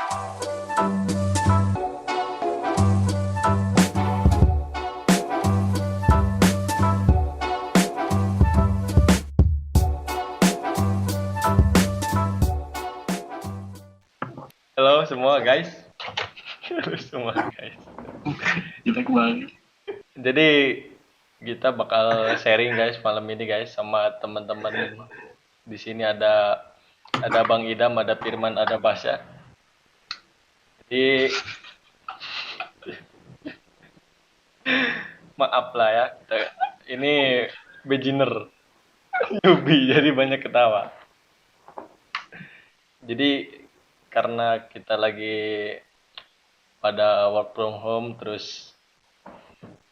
Halo semua guys. Halo semua guys. Kita kembali. Jadi kita bakal sharing guys malam ini guys sama teman-teman. Di sini ada Bang Idam, ada Firman, ada Basya. Jadi maaf lah ya, ini beginner, newbie, jadi banyak ketawa. Jadi karena kita lagi pada work from home, terus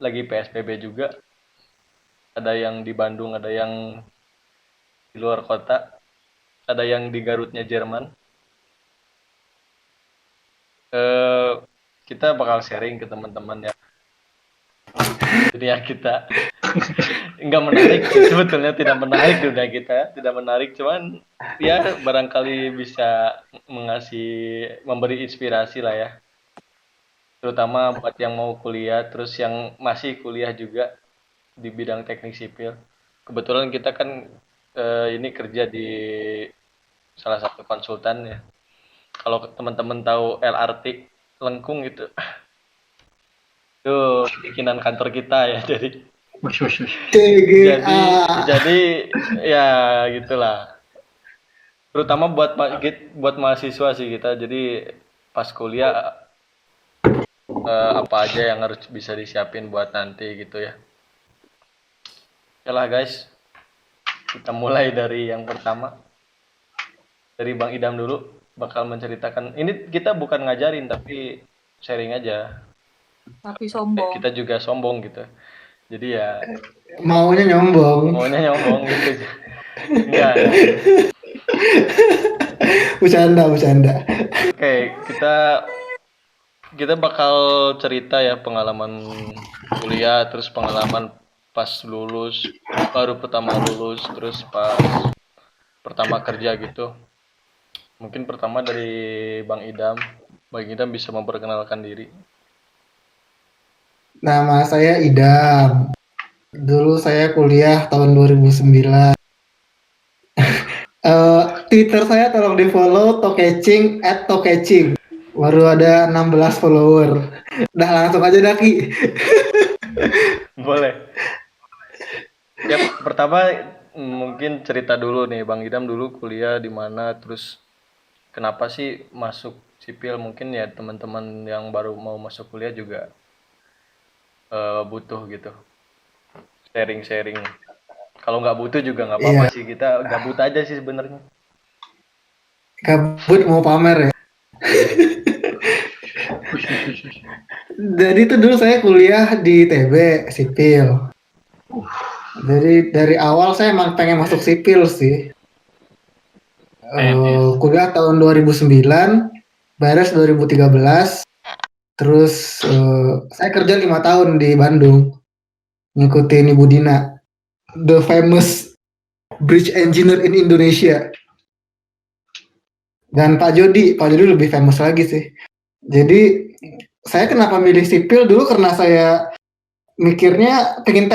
lagi PSBB juga, ada yang di Bandung, ada yang di luar kota, ada yang di Garutnya Jerman. eh kita bakal sharing ke teman-teman ya dunia kita. Nggak menarik sih, sebetulnya tidak menarik dunia kita, tidak menarik, cuman ya barangkali bisa memberi inspirasi lah ya, terutama buat yang mau kuliah, terus yang masih kuliah juga di bidang teknik sipil. Kebetulan kita kan ini kerja di salah satu konsultan ya. Kalau teman-teman tahu LRT Lengkung itu bikinan kantor kita ya. Jadi Wush, wush, wush. jadi TGA. jadi ya gitulah. Terutama buat mahasiswa sih kita. Jadi pas kuliah apa aja yang harus bisa disiapin buat nanti gitu ya. Yalah guys, kita mulai dari yang pertama. Dari Bang Idam dulu bakal menceritakan. Ini kita bukan ngajarin tapi sharing aja. Tapi sombong. Kita juga sombong gitu. Jadi ya Maunya nyombong. maunya nyombong gitu. Enggak. Bercanda. Oke, kita bakal cerita ya pengalaman kuliah, terus pengalaman pas lulus, baru pertama lulus, terus pas pertama kerja gitu. Mungkin pertama dari Bang Idam. Bang Idam bisa memperkenalkan diri. Nama saya Idam. Dulu saya kuliah tahun 2009. Twitter saya tolong di-follow tokecing @tokecing. Baru ada 16 follower. Udah langsung aja dah Ki. Boleh. Ya, pertama mungkin cerita dulu nih, Bang Idam dulu kuliah di mana, terus kenapa sih masuk sipil? Mungkin ya teman-teman yang baru mau masuk kuliah juga butuh gitu, sharing-sharing. Kalau nggak butuh juga nggak apa-apa Iya, sih, kita gabut aja sih sebenarnya. kabut mau pamer ya. Wush, wush, wush, wush. Jadi itu dulu saya kuliah di TB sipil. Jadi dari awal saya emang pengen masuk sipil sih. Tenis. Kuliah tahun 2009, beres 2013. Terus saya kerja 5 tahun di Bandung, ngikutin Ibu Dina, the famous bridge engineer in Indonesia. Dan Pak Jody lebih famous lagi sih. Jadi saya kenapa milih sipil dulu karena saya mikirnya pengen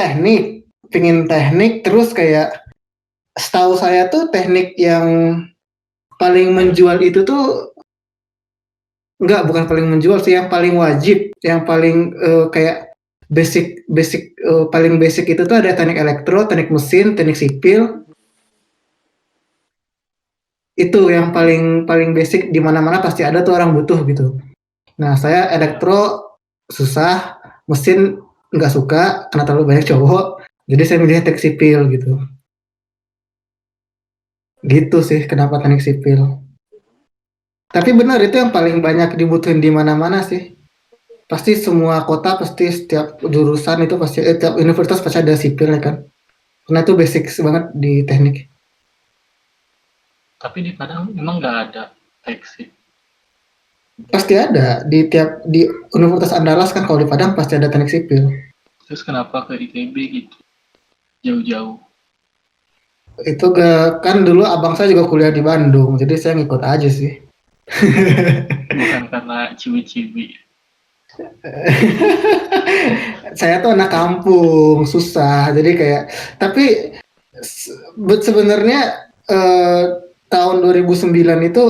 teknik terus kayak setahu saya tuh teknik yang paling menjual itu tuh bukan paling menjual sih, yang paling wajib, yang paling kayak basic paling basic itu tuh ada teknik elektro, teknik mesin, teknik sipil. Itu yang paling paling basic, di mana-mana pasti ada tuh orang butuh gitu. Nah, saya elektro susah, mesin nggak suka karena terlalu banyak cowok. Jadi saya milih teknik sipil gitu. Gitu sih kenapa teknik sipil. Tapi benar itu yang paling banyak dibutuhin di mana-mana sih. Pasti semua kota, pasti setiap jurusan itu pasti setiap universitas pasti ada sipil ya kan. Karena itu basic banget di teknik. Tapi di Padang memang nggak ada teksi. Pasti ada di Universitas Andalas kan, kalau di Padang pasti ada teknik sipil. Terus kenapa ke ITB gitu? Jauh-jauh. Itu kan dulu abang saya juga kuliah di Bandung, jadi saya ngikut aja sih. Bukan karena ciwi-ciwi. Saya tuh anak kampung, susah. Jadi kayak, tapi sebenarnya tahun 2009 itu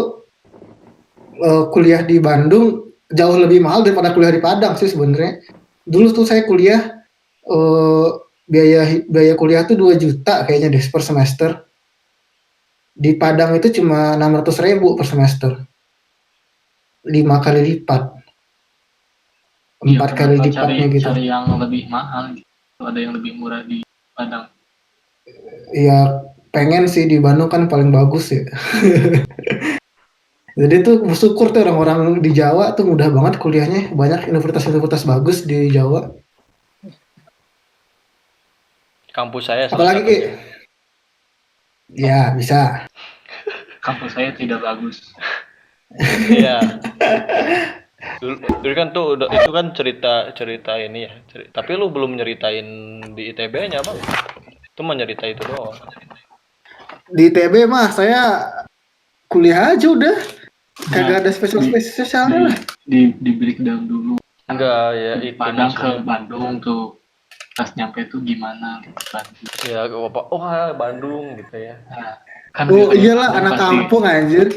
kuliah di Bandung jauh lebih mahal daripada kuliah di Padang sih sebenarnya. Dulu tuh saya kuliah eh, biaya kuliah tuh 2 juta kayaknya deh per semester. Di Padang itu cuma 600.000 per semester. 5 kali lipat, Iya, 4 kali kenapa lipatnya gitu. cari yang lebih mahal gitu. Ada yang lebih murah di Padang. Ya pengen sih di Bandung kan paling bagus ya. Jadi tuh bersyukur tuh orang-orang di Jawa tuh mudah banget kuliahnya. Banyak universitas-universitas bagus di Jawa. Kampus saya salah Apalagi Ki? satunya. Ya bisa. Kampus saya tidak bagus. Iya. Dulu kan tuh itu kan cerita ini ya. Tapi lu belum nyeritain di ITB-nya, Bang. Itu mah nyerita itu doang. Di ITB mah saya kuliah aja udah. Kagak ada spesialnya lah. Di breakdown dulu. Enggak, ya Dari itu Padang ke maksudnya. Bandung tuh. Pas nyampe tuh gimana gitu kan. Ya, Bandung gitu ya. Nah, kan Oh kalau iyalah Bandung anak pasti kampung anjir.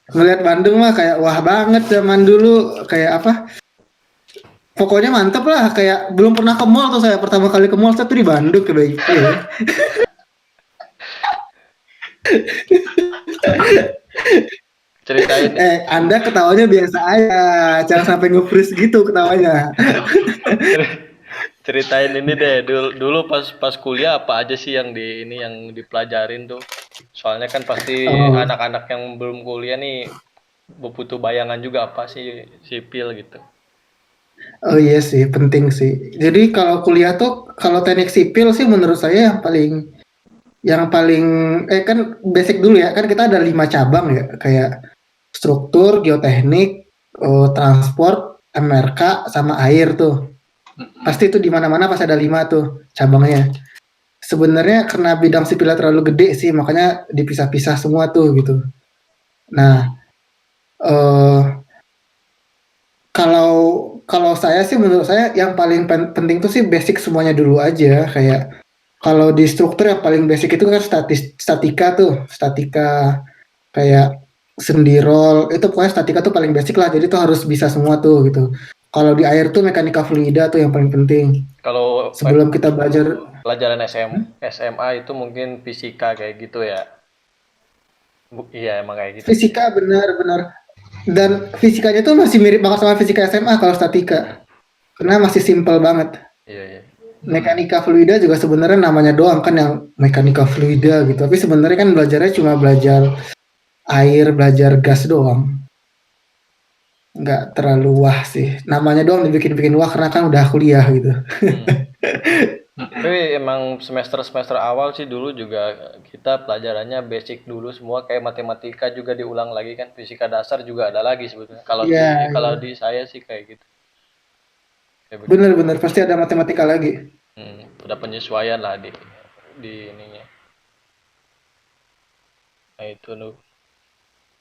Ngeliat Bandung mah kayak wah banget zaman dulu. Kayak apa? Pokoknya mantep lah. Kayak belum pernah ke mall tuh saya. Pertama kali ke mall saya tuh di Bandung ke BIP ya. Ceritain Anda ketawanya biasa aja. Jangan sampai nge-freeze gitu ketawanya. ceritain ini deh. Dulu pas kuliah apa aja sih yang yang dipelajarin tuh? Soalnya kan pasti Oh. anak-anak yang belum kuliah nih butuh bayangan juga apa sih sipil gitu. Oh iya sih, penting sih. Jadi kalau kuliah tuh, kalau teknik sipil sih menurut saya yang paling kan basic dulu ya. Kan kita ada 5 cabang ya, kayak struktur, geoteknik, transport, MRK, sama air tuh. Pasti itu di mana-mana pasti ada 5 tuh cabangnya. Sebenarnya karena bidang sipilnya terlalu gede sih, makanya dipisah-pisah semua tuh gitu. Nah, eh kalau kalau saya sih menurut saya yang paling penting tuh sih basic semuanya dulu aja. Kayak kalau di struktur yang paling basic itu kan statika kayak sendirol itu pokoknya statika tuh paling basic lah. Jadi tuh harus bisa semua tuh gitu. Kalau di air tuh mekanika fluida tuh yang paling penting. Kalau Sebelum kita belajar pelajaran SMA itu mungkin fisika kayak gitu ya. Iya emang kayak gitu sih. fisika benar-benar, dan fisikanya tuh masih mirip banget sama fisika SMA kalau statika. Karena masih simple banget. Iya, iya. Mekanika fluida juga sebenarnya namanya doang kan yang mekanika fluida gitu. Tapi sebenarnya kan belajarnya cuma belajar air, belajar gas doang. Nggak terlalu wah sih. Namanya doang dibikin-bikin wah karena kan udah kuliah gitu. Tapi emang semester awal sih dulu juga kita pelajarannya basic dulu semua kayak matematika juga diulang lagi kan fisika dasar juga ada lagi sebetulnya. Iya, Kalau di saya sih kayak gitu. Kayak begitu. bener-bener pasti ada matematika lagi. Ada penyesuaian lah di ininya. Nah itu tuh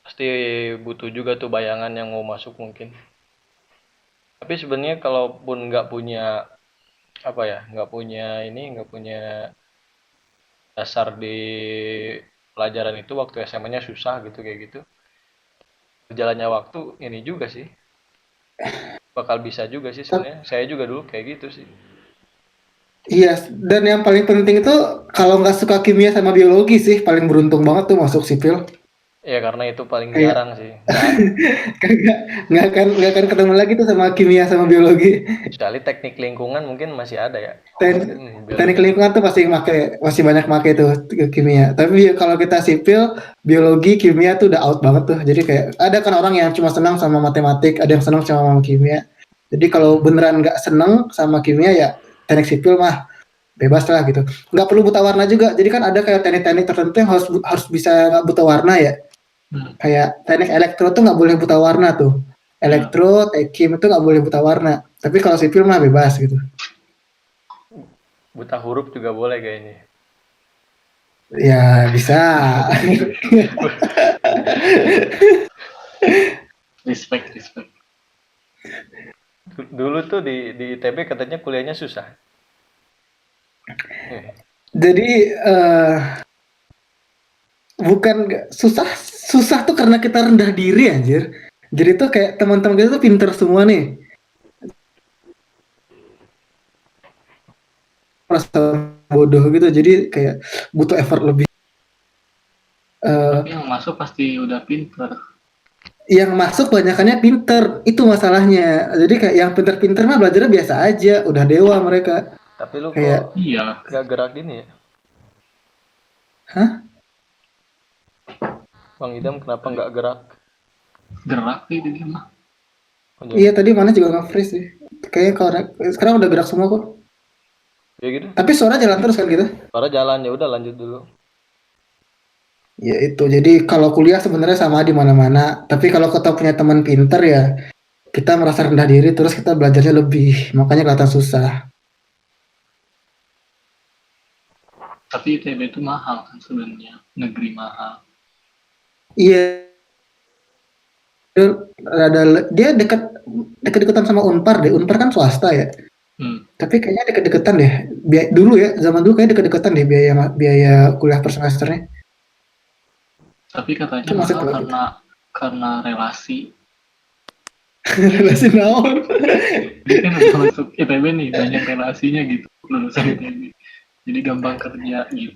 pasti butuh juga tuh bayangan yang mau masuk mungkin. Tapi sebenarnya kalaupun nggak punya apa ya, nggak punya dasar di pelajaran itu waktu SMA-nya susah gitu kayak gitu. Berjalannya waktu ini juga sih bakal bisa juga sih sebenarnya. Saya juga dulu kayak gitu sih. Iya, dan yang paling penting itu kalau nggak suka kimia sama biologi sih paling beruntung banget tuh masuk sipil. Ya karena itu paling Kayak jarang sih. nggak akan ketemu lagi tuh sama kimia sama biologi. Kecuali teknik lingkungan mungkin masih ada ya. Teknik Biologi. lingkungan tuh masih banyak make tuh kimia. Tapi kalau kita sipil, biologi, kimia tuh udah out banget tuh. Jadi kayak ada kan orang yang cuma senang sama matematik, ada yang senang sama kimia. Jadi kalau beneran nggak seneng sama kimia ya teknik sipil mah bebas lah gitu. Nggak perlu buta warna juga. Jadi kan ada kayak teknik-teknik tertentu yang harus bisa nggak buta warna ya. Kayak teknik elektro tuh nggak boleh buta warna tuh. Elektro, tekim itu nggak boleh buta warna. Tapi kalau sipil mah bebas gitu. Buta huruf juga boleh kayaknya. Ya bisa. Respect. Dulu tuh di ITB katanya kuliahnya susah. Jadi bukan susah tuh karena kita rendah diri anjir. Jadi tuh kayak teman-teman kita tuh pinter semua nih. Merasa bodoh gitu. Jadi kayak butuh effort lebih. Tapi yang masuk pasti udah pinter. Yang masuk banyakannya pinter, itu masalahnya. Jadi kayak yang pinter-pinter mah belajarnya biasa aja, udah dewa mereka. Tapi lu Kayak, kok Iya, gak gerak gini ya? hah? Bang Idam kenapa nggak gerak? gerak gitu dia mah. Iya tadi mana juga nge-freeze sih. Kayaknya kalau sekarang udah gerak semua kok. Ya gitu. Tapi suara jalan terus kan kita. Para jalan, ya udah lanjut dulu. Ya itu. Jadi kalau kuliah sebenarnya sama di mana-mana. Tapi kalau kita punya teman pinter ya, kita merasa rendah diri terus kita belajarnya lebih. Makanya kelihatan susah. Tapi ITB itu mahal kan sebenarnya, negeri mahal. Iya. Dia dekat-dekatan sama Unpar deh. Unpar kan swasta ya. Tapi kayaknya deket-deketan deh. Dulu ya, zaman dulu kayaknya deket-deketan deh biaya kuliah per semesternya. Tapi katanya Itu masuk mahal karena relasi. Relasi naon. Dia kan masuk ITB nih, banyak relasinya gitu, lulusan ITB. Jadi gampang kerja gitu.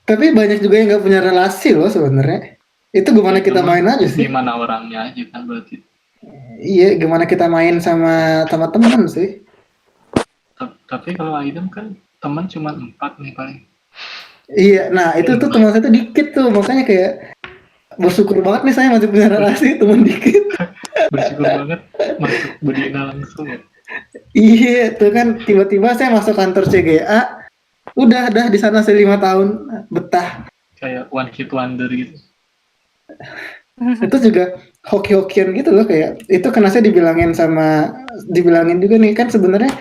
Tapi banyak juga yang nggak punya relasi loh sebenarnya. Itu gimana kita main aja sih. Gimana orangnya aja kan berarti. Iya, gimana kita main sama teman sih. Tapi kalau Aidam kan teman cuma 4 nih paling. Iya, nah itu tuh teman saya tuh dikit tuh, makanya kayak bersyukur banget nih saya masih punya relasi teman dikit. Bersyukur banget masuk Budina langsung ya. Iya, tuh kan tiba-tiba saya masuk kantor CGA, udah di sana saya 5 tahun betah. Kayak one hit wonder gitu. Itu juga hoki-hokian gitu loh, kayak itu karena saya dibilangin juga nih kan sebenarnya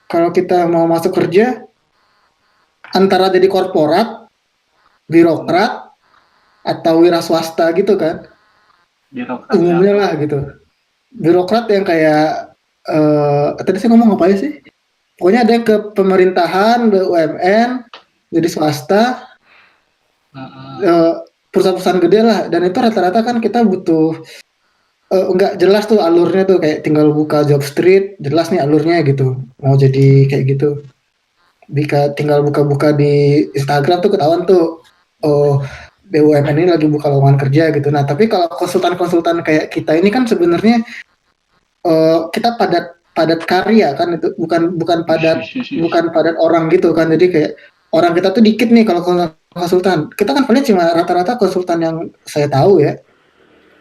kalau kita mau masuk kerja antara jadi korporat, birokrat, atau wira swasta gitu kan. Birokrat Umumnya lah gitu. Birokrat yang kayak tadi saya ngomong apa ya sih? Pokoknya ada yang ke pemerintahan, BUMN, jadi swasta, perusahaan-perusahaan gede lah. Dan itu rata-rata kan kita butuh nggak jelas tuh alurnya tuh, kayak tinggal buka job street, jelas nih alurnya gitu. Mau jadi kayak gitu. Tinggal buka-buka di Instagram tuh ketahuan tuh, oh BUMN ini lagi buka lowongan kerja gitu. Nah tapi kalau konsultan-konsultan kayak kita ini kan sebenarnya kita padat karya kan, itu bukan padat orang gitu kan. Jadi kayak orang kita tuh dikit nih kalau konsultan. Kita kan paling cuma rata-rata konsultan yang saya tahu ya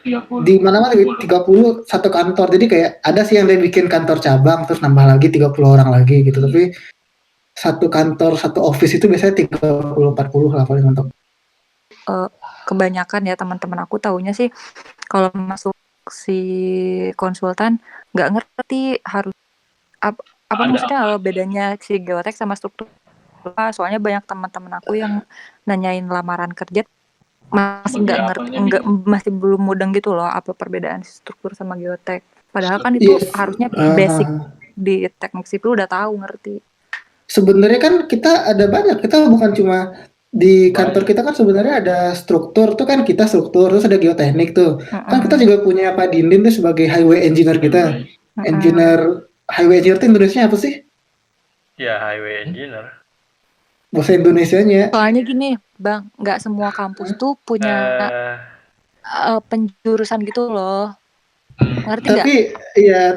30. di mana-mana 30 satu kantor. Jadi kayak ada sih yang dia bikin kantor cabang terus nambah lagi 30 orang lagi gitu. Tapi satu kantor, satu office itu biasanya 30-40 lah paling mentok. Kebanyakan ya teman-teman aku taunya sih kalau masuk si konsultan nggak ngerti harus apa maksudnya bedanya si geotek sama struktur. Soalnya banyak teman-teman aku yang nanyain lamaran kerja masih nggak ngerti, masih belum mudeng gitu loh apa perbedaan struktur sama geotek. Padahal kan itu harusnya basic di teknik sipil udah tahu ngerti. Sebenarnya kan kita ada banyak, kita bukan cuma di kantor kita kan sebenarnya ada struktur tuh kan, kita struktur terus ada geoteknik tuh. Kan kita juga punya Pak Dindin tuh sebagai highway engineer kita. Engineer highway engineer itu Indonesia apa sih? Ya highway engineer. Bahasa Indonesianya. Soalnya gini, Bang, nggak semua kampus tuh punya penjurusan gitu loh. Ngerti nggak?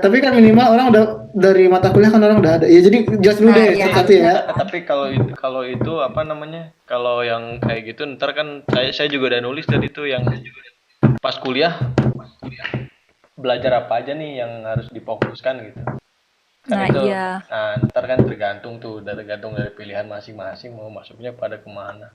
Tapi kan minimal orang udah dari mata kuliah kan orang udah ada. Ya jadi jelas dulu deh satu ya. Tapi kalau itu apa namanya? Kalau yang kayak gitu ntar kan saya juga udah nulis tadi tuh yang pas kuliah belajar apa aja nih yang harus difokuskan gitu. Kan iya. Nah, ntar kan tergantung dari pilihan masing-masing mau masuknya pada kemana.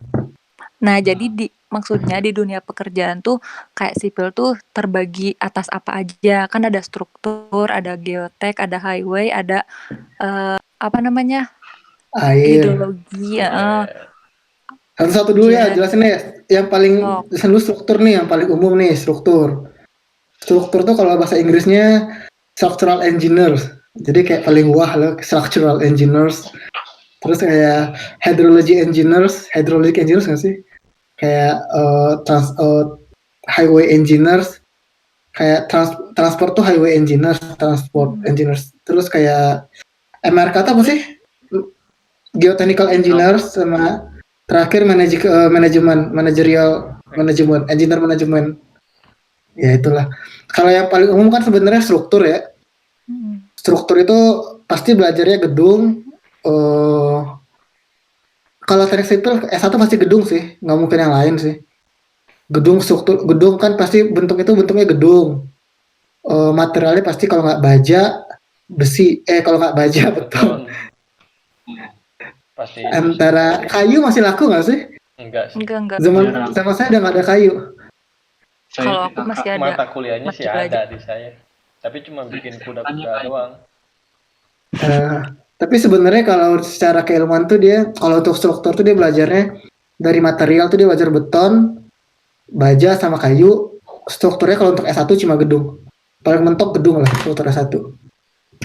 Nah, jadi maksudnya di dunia pekerjaan tuh kayak sipil tuh terbagi atas apa aja. Kan ada struktur, ada geotek, ada highway, ada apa namanya? Air. Hidrologi. Satu-satu dulu ya, jelasin ya. Yang paling dulu struktur nih, yang paling umum nih struktur. struktur tuh kalau bahasa Inggrisnya structural engineers. Jadi kayak paling wah loh structural engineers. Terus kayak hydraulic engineers nggak sih? Kayak highway engineers. Kayak transport tuh highway engineers, transport engineers. Terus kayak MRK tuh apa sih? Geotechnical engineers sama terakhir managerial management, engineer management. Ya itulah. Kalau yang paling umum kan sebenarnya struktur ya. Struktur itu pasti belajarnya gedung. Kalau teknik sipil S1 pasti gedung sih, nggak mungkin yang lain sih. Gedung struktur, gedung kan pasti bentuknya gedung. Materialnya pasti kalau nggak baja, besi. Kalau nggak baja beton. Pasti. Antara kayu masih laku nggak sih? Enggak sih. Enggak. Sama saya udah nggak ada kayu. Kalau aku masih ada. Mata kuliahnya sih ada di saya. Tapi cuma bikin kuda-kuda doang. Tapi sebenarnya kalau secara keilmuan tuh dia, kalau untuk struktur tuh dia belajarnya dari material tuh dia belajar beton, baja sama kayu. Strukturnya kalau untuk S1 cuma gedung. Paling mentok gedung lah struktur S1.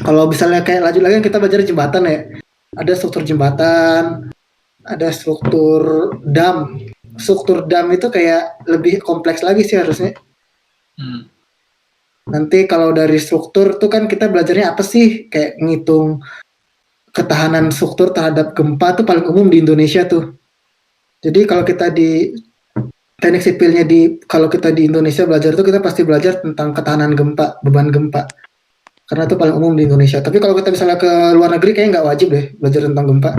Kalau misalnya kayak lanjut lagi kita belajar jembatan ya. Ada struktur jembatan, ada struktur dam. Struktur dam itu kayak lebih kompleks lagi sih harusnya. Nanti kalau dari struktur tuh kan kita belajarnya apa sih? Kayak ngitung ketahanan struktur terhadap gempa tuh paling umum di Indonesia tuh. Jadi kalau kita di teknik sipilnya kalau kita di Indonesia belajar tuh kita pasti belajar tentang ketahanan gempa, beban gempa. Karena itu paling umum di Indonesia. Tapi kalau kita misalnya ke luar negeri kayaknya nggak wajib deh belajar tentang gempa.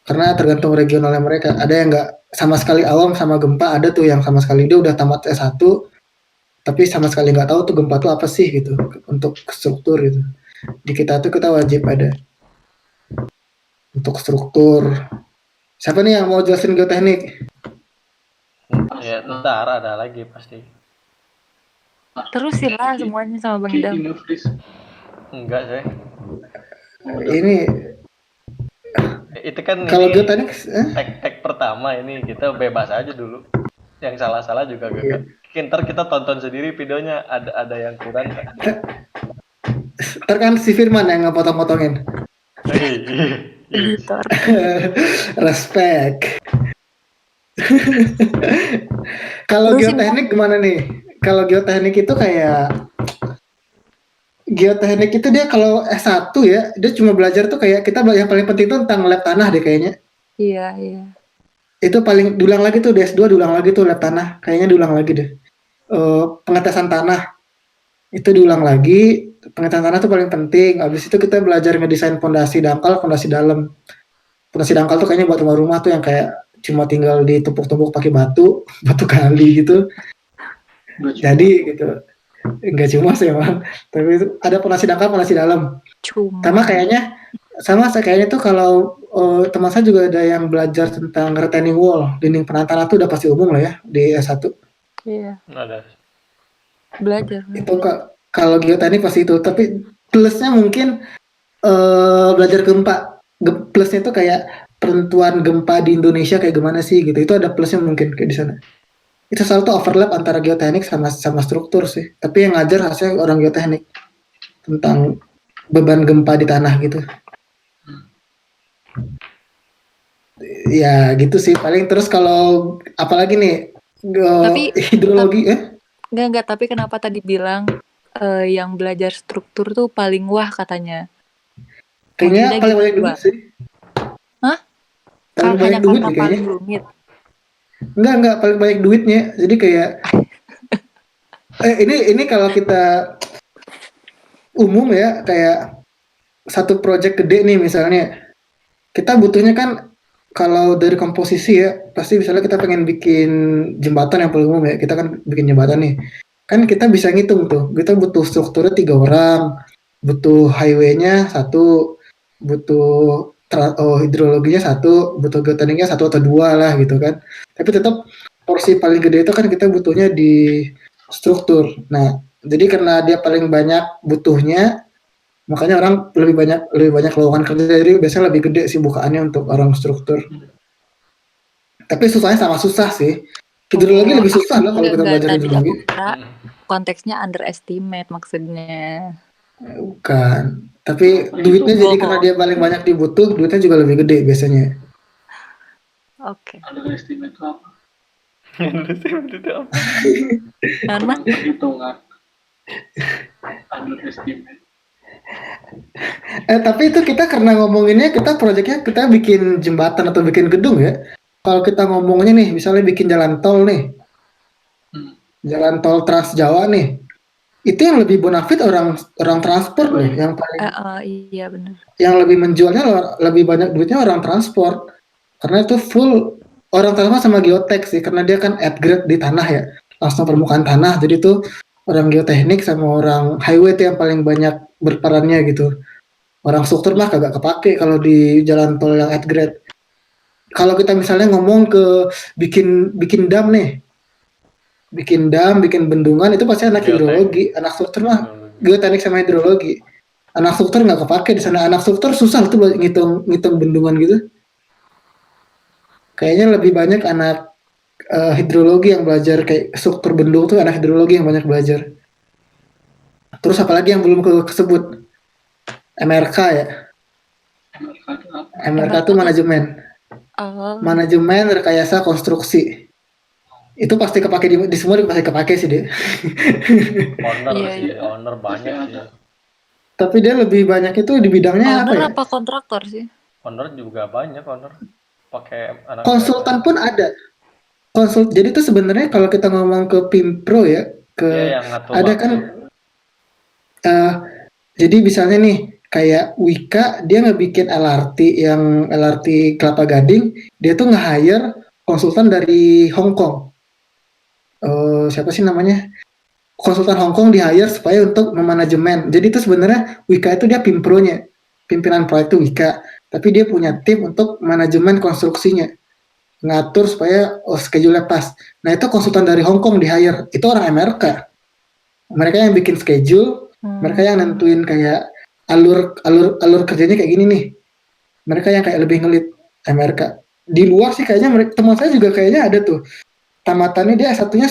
Karena tergantung regionalnya mereka. Ada yang nggak sama sekali awam sama gempa, ada tuh yang sama sekali dia udah tamat S1 tapi sama sekali nggak tahu tuh gempa tuh apa sih gitu untuk struktur gitu. Di kita tuh kita wajib ada untuk struktur. Siapa nih yang mau jelasin geoteknik? Ya ntar ada lagi pasti. Terusin lah semuanya sama Bang Idam. Enggak sih. Ini itu kan kalau geoteknik tag pertama ini kita bebas aja dulu. Yang salah-salah juga gak. Ntar kita tonton sendiri videonya ada yang kurang. Ntar kan si Firman yang ngepotong-potongin. Editor. Respect. Kalau geoteknik gimana nih? Kalau geoteknik itu kayak geoteknik itu dia kalau S1 ya, dia cuma belajar tuh kayak kita yang paling penting tuh tentang lab tanah deh kayaknya. Iya. Itu paling diulang lagi tuh di S2 diulang lagi tuh lab tanah, kayaknya diulang lagi deh. Pengetesan tanah itu diulang lagi. Pengetesan tanah tuh paling penting. Habis itu kita belajar ngedesain fondasi dangkal, fondasi dalam. Fondasi dangkal tuh kayaknya buat rumah-rumah tuh yang kayak cuma tinggal ditumpuk-tumpuk pakai batu kali gitu. Jadi gitu. Enggak cuma sih emang. Tapi itu ada fondasi dangkal, fondasi dalam. Sama kayaknya tuh kalau teman saya juga ada yang belajar tentang retaining wall, dinding penahan tanah tuh udah pasti umum lah ya di S1. Iya. Ada. Belajar. Itu kalau geoteknik pasti itu, tapi plusnya mungkin belajar gempa. Plusnya itu kayak penentuan gempa di Indonesia kayak gimana sih gitu. Itu ada plusnya mungkin kayak di sana. Itu selalu tuh overlap antara geoteknik sama struktur sih. Tapi yang ngajar hasilnya orang geoteknik tentang beban gempa di tanah gitu. Ya gitu sih paling. Terus kalau apalagi nih tapi hidrologi Enggak, tapi kenapa tadi bilang yang belajar struktur tuh paling wah katanya? Kayaknya paling banyak duit sih. Hah? Paling banyak duit nih kayaknya. Rumit. Enggak paling banyak duitnya. Jadi kayak ini kalau kita umum ya kayak satu project gede nih misalnya. Kita butuhnya kan kalau dari komposisi ya pasti misalnya kita pengen bikin jembatan yang paling umum ya, kita kan bikin jembatan nih kan kita bisa ngitung tuh kita butuh strukturnya 3 orang, butuh highway-nya 1, butuh hidrologinya 1, butuh geotekniknya 1 atau 2 lah gitu kan. Tapi tetap porsi paling gede itu kan kita butuhnya di struktur. Nah jadi karena dia paling banyak butuhnya makanya orang lebih banyak lowongan kerja, jadi biasanya lebih gede sih bukaannya untuk orang struktur. Tapi susahnya sama susah sih. Hidrologi lebih susah loh kalau kita belajar hidrologi. konteksnya underestimate maksudnya. Bukan. Tapi Itu duitnya jadi bohong. karena dia paling banyak dibutuh, duitnya juga lebih gede biasanya. Oke. underestimate itu apa? Itu apa? Karena Kurang perhitungan. Underestimate. Tapi itu kita karena ngomonginnya kita proyeknya kita bikin jembatan atau bikin gedung ya. Kalau kita ngomongnya nih, misalnya bikin jalan tol nih, Hmm. jalan tol Trans Jawa nih, itu yang lebih bonafit orang orang transport loh, yang paling iya benar. yang lebih menjualnya lebih banyak duitnya orang transport, karena itu full orang transport sama geotek sih, karena dia kan at grade di tanah ya, langsung permukaan tanah, jadi itu orang geoteknik sama orang highway itu yang paling banyak berperannya gitu. Orang struktur mah kagak kepake kalau di jalan tol yang at grade. Kalau kita misalnya ngomong ke bikin bikin dam nih, bikin dam, bikin bendungan itu pasti anak Geotek. hidrologi, anak struktur mah geoteknik sama hidrologi. Anak struktur nggak kepake di sana. Anak struktur susah tuh buat ngitung bendungan gitu. Kayaknya lebih banyak anak hidrologi yang belajar kayak struktur bendung tuh anak hidrologi yang banyak belajar. Terus apalagi yang belum kesebut MRK ya. MRK itu apa? MRK tuh manajemen. Manajemen rekayasa konstruksi. Itu pasti kepake di semua pasti kepake sih dia. Owner Iya, sih, iya. owner banyak sih. Tapi dia lebih banyak itu di bidangnya apa Owner ya? apa kontraktor sih? Owner juga banyak, owner pakai anak Konsultan pun ada. Jadi itu sebenarnya kalau kita ngomong ke Pimpro ya, Dia yang ngatur ada waktu. kan jadi misalnya nih kayak Wika dia ngebikin LRT yang LRT Kelapa Gading, dia tuh nge-hire konsultan dari Hong Kong. Siapa sih namanya? Konsultan Hong Kong di-hire supaya untuk memanajemen. Jadi itu sebenarnya Wika itu dia Pimpronya, pimpinan proyek itu Wika, tapi dia punya tim untuk manajemen konstruksinya, ngatur supaya schedule-nya pas. Nah itu konsultan dari Hong Kong di-hire, itu orang Amerika. Mereka yang bikin schedule, mereka yang nentuin kayak alur kerjanya kayak gini nih. Mereka yang kayak lebih ngelit Amerika. Di luar sih kayaknya teman saya juga kayaknya ada tuh. Tamatannya dia S1-nya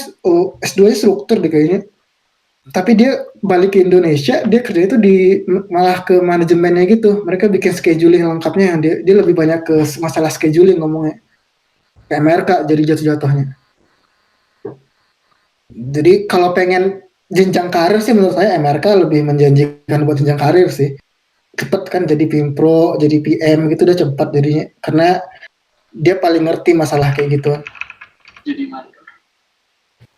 S2-nya struktur deh kayaknya. Tapi dia balik ke Indonesia, dia kerja itu malah ke manajemennya gitu. Mereka bikin scheduling lengkapnya yang dia lebih banyak ke masalah scheduling ngomongnya. Ke Amerika jadi jatuh-jatuhnya. Jadi kalau pengen jenjang karir sih menurut saya Amerika lebih menjanjikan buat jenjang karir sih. Cepet kan jadi Pimpro, jadi PM gitu udah cepat jadinya. Karena dia paling ngerti masalah kayak gitu. Jadi mandor.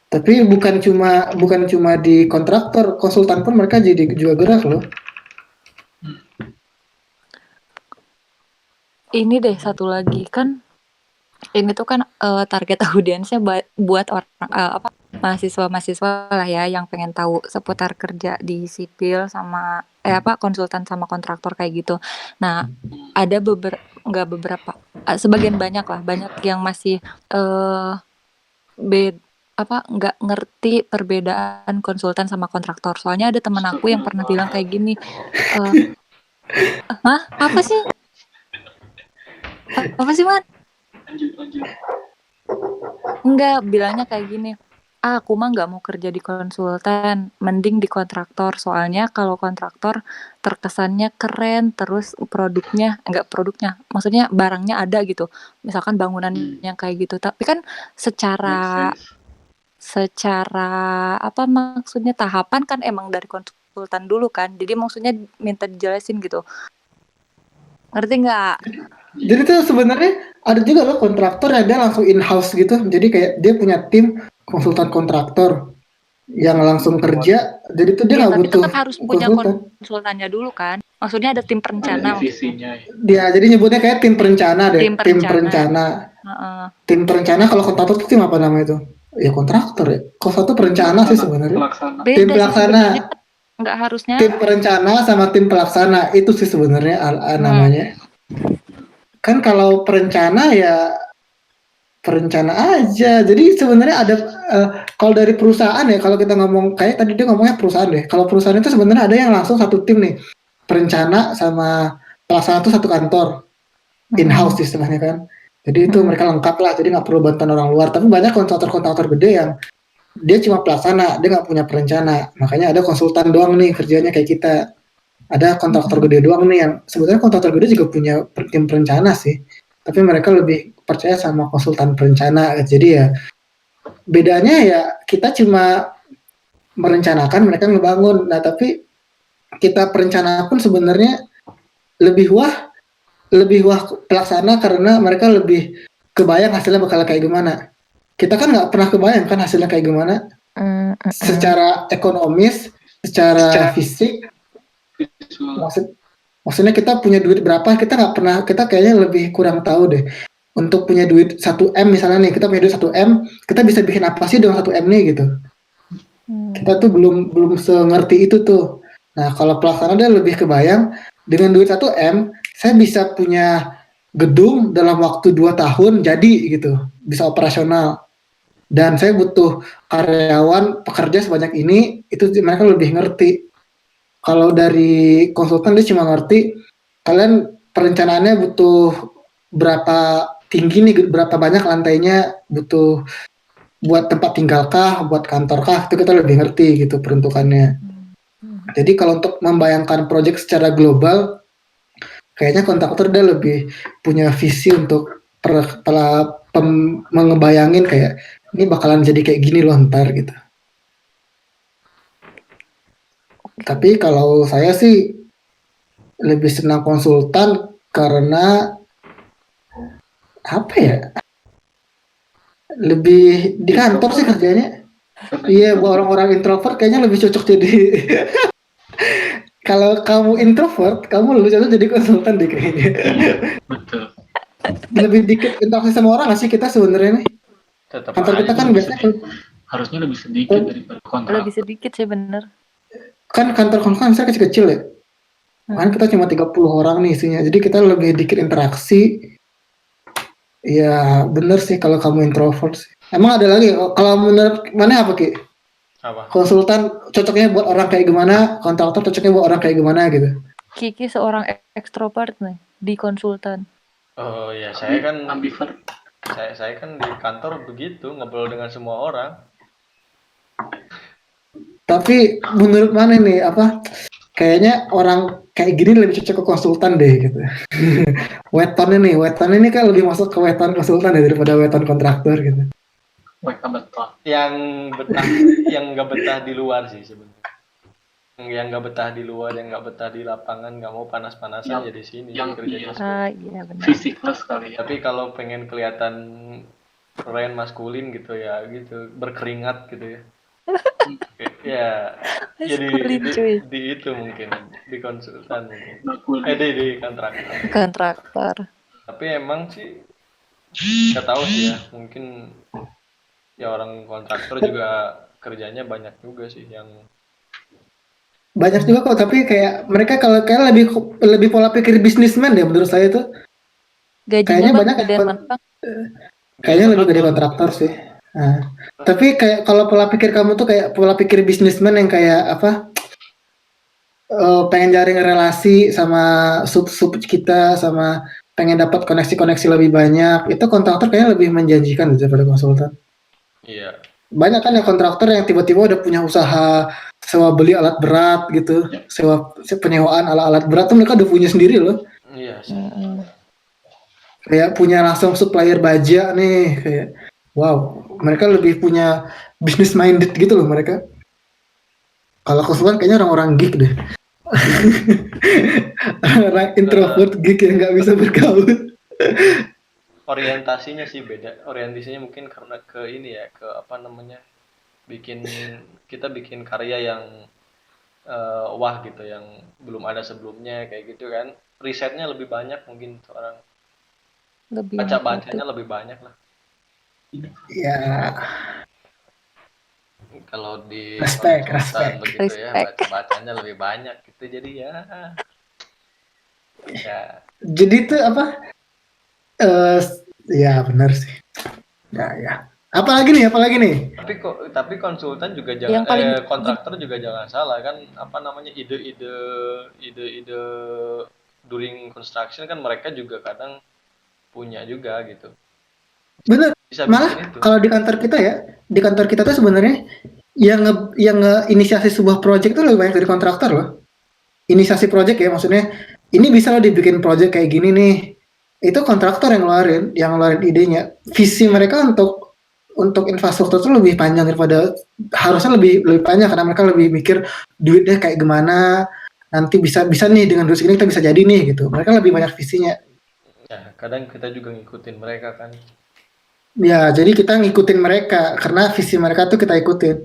Tapi bukan cuma di kontraktor, konsultan pun mereka jadi juga gerak loh. Ini deh satu lagi kan ini tuh kan target audiensnya buat orang mahasiswa lah ya yang pengen tahu seputar kerja di sipil sama konsultan sama kontraktor kayak gitu. Nah, ada sebagian banyak yang masih nggak ngerti perbedaan konsultan sama kontraktor. Soalnya ada temen aku yang pernah bilang kayak gini, apa sih? Apa sih, Man? Lanjut. Enggak, bilangnya kayak gini. Aku mah nggak mau kerja di konsultan, mending di kontraktor. Soalnya kalau kontraktor terkesannya keren, terus maksudnya barangnya ada gitu. Misalkan bangunan yang kayak gitu. Tapi kan secara maksudnya tahapan kan emang dari konsultan dulu kan. Jadi maksudnya minta dijelasin gitu. Ngerti nggak? Jadi tuh sebenarnya ada juga loh kontraktor yang dia langsung in-house gitu. Jadi kayak dia punya tim konsultan kontraktor yang langsung kerja. Jadi tuh dia nggak butuh tetap harus punya konsultannya dulu kan. Maksudnya ada tim perencana. Divisinya. Dia jadi nyebutnya kayak tim perencana deh. Tim perencana. Tim perencana kalau kontraktor tuh tim apa namanya itu? Ya kontraktor ya. Kalau satu perencana sih sebenarnya. Tim pelaksana. Nggak harusnya. Tim perencana sama tim pelaksana itu sih sebenarnya namanya. Kan kalau perencana ya perencana aja. Jadi sebenarnya ada kalau dari perusahaan ya, kalau kita ngomong kayak tadi dia ngomongnya perusahaan deh. Kalau perusahaan itu sebenarnya ada yang langsung satu tim nih. Perencana sama pelaksana itu satu kantor. In-house istilahnya kan. Jadi itu mereka lengkap lah. Jadi nggak perlu bantuan orang luar. Tapi banyak kontraktor-kontraktor gede yang dia cuma pelaksana, dia nggak punya perencana. Makanya ada konsultan doang nih kerjanya kayak kita. Ada kontraktor gede doang nih yang sebetulnya kontraktor gede juga punya tim perencana sih. Tapi mereka lebih percaya sama konsultan perencana. Jadi ya bedanya ya kita cuma merencanakan, mereka ngebangun. Nah tapi kita perencana pun sebenarnya lebih wah pelaksana karena mereka lebih kebayang hasilnya bakal kayak gimana. Kita kan nggak pernah kebayang kan hasilnya kayak gimana. Secara ekonomis, secara fisik, visual. maksudnya kita punya duit berapa, kita nggak pernah, kita kayaknya lebih kurang tahu deh. Untuk punya duit 1M misalnya nih, kita punya duit 1M, kita bisa bikin apa sih dengan 1M nih gitu. Kita tuh belum sengerti itu tuh. Nah, kalau pelaksana dia lebih kebayang dengan duit 1M, saya bisa punya gedung dalam waktu 2 tahun jadi gitu, bisa operasional. Dan saya butuh karyawan pekerja sebanyak ini, itu mereka lebih ngerti. Kalau dari konsultan dia cuma ngerti kalian perencanaannya butuh berapa tinggi nih, berapa banyak lantainya, butuh buat tempat tinggal kah, buat kantor kah, itu kita lebih ngerti gitu peruntukannya. Jadi kalau untuk membayangkan proyek secara global, kayaknya kontraktor dia lebih punya visi untuk mengebayangin kayak ini bakalan jadi kayak gini loh ntar gitu. Tapi kalau saya sih lebih senang konsultan karena apa ya? Lebih di kantor sih kerjanya. Iya, buat orang-orang introvert kayaknya lebih cocok jadi. Kalau kamu introvert, kamu lebih cocok jadi konsultan deh kayaknya. Betul. Lebih dikit interaksi sama orang nggak sih kita sebenarnya nih? Tetap Kantor kita aja. kan biasanya Harusnya lebih sedikit daripada kontrak. Lebih sedikit sih bener. kan kantor konsultan saya kecil-kecil ya. Kan kita cuma 30 orang nih isinya. Jadi kita lebih dikit interaksi. Ya bener sih kalau kamu introvert sih. Emang ada lagi? Kalau menurut mana apa Ki? Apa? Konsultan cocoknya buat orang kayak gimana? Kontraktor cocoknya buat orang kayak gimana gitu? Kiki seorang ekstrovert nih di konsultan. Oh ya, saya kan Ambivert. saya kan di kantor begitu, ngobrol dengan semua orang. Tapi menurut mana nih apa? Kayaknya orang kayak gini lebih cocok ke konsultan deh gitu. Weton ini kan lebih masuk ke weton konsultan daripada weton kontraktor gitu. Mereka betul. Yang nggak betah di luar sih sebenarnya. Yang nggak betah di luar, yang nggak betah di lapangan, nggak mau panas-panasan ya di sini kerjanya. Iya benar. Fisikal sekali ya. Tapi kalau pengen kelihatan keren maskulin gitu ya gitu, berkeringat gitu ya. Ya, jadi Maskulin, cuy. di itu mungkin di konsultan mungkin. Bakul. Di kontraktor. Kontraktor. Tapi emang sih nggak tahu sih ya, mungkin ya orang kontraktor juga kerjanya banyak juga sih yang Banyak juga kok, tapi kayak mereka kalau kayak lebih pola pikir bisnismen ya menurut saya tuh. Gajinya Kayaknya banyak gedean yang mana? kayaknya lebih gede kontraktor sih. Nah, tapi kayak kalau pola pikir kamu tuh kayak pola pikir bisnismen yang kayak apa? Pengen jaring relasi sama sub kita sama pengen dapat koneksi-koneksi lebih banyak. Itu kontraktor kayaknya lebih menjanjikan daripada konsultan. iya. Banyak kan yang kontraktor yang tiba-tiba udah punya usaha sewa beli alat berat gitu, sewa penyewaan alat-alat berat tuh mereka udah punya sendiri loh. Iya sih. Kayak punya langsung supplier baja nih, kayak wow, mereka lebih punya business minded gitu loh mereka. Kalau konsultan kayaknya orang-orang geek deh. Orang introvert geek yang nggak bisa bergaul. Orientasinya sih beda. Orientasinya mungkin karena ke ini ya, ke apa namanya? Kita bikin karya yang wah gitu, yang belum ada sebelumnya kayak gitu kan. Risetnya lebih banyak mungkin orang. Lebih Baca-bacanya lebih banyak lah. Ya, Kalau di respect. begitu ya, baca-bacanya lebih banyak gitu. Jadi ya Jadi tuh apa? Ya benar sih. Ya. Apalagi nih? Tapi konsultan juga Yang jangan paling kontraktor juga jangan salah kan, apa namanya, ide-ide during construction kan mereka juga kadang punya juga gitu. Bener. bisa Malah bikin itu. kalau di kantor kita tuh sebenarnya yang inisiasi sebuah project tuh lebih banyak dari kontraktor loh. Inisiasi project ya, maksudnya ini bisa loh dibikin project kayak gini nih. Itu kontraktor yang ngeluarin idenya. Visi mereka untuk infrastruktur tuh lebih panjang daripada harusnya lebih lebih panjang karena mereka lebih mikir duitnya kayak gimana, nanti bisa bisa nih dengan duit segini kita bisa jadi nih gitu. Mereka lebih banyak visinya. Ya, kadang kita juga ngikutin mereka kan. Ya, jadi kita ngikutin mereka karena visi mereka tuh kita ikutin.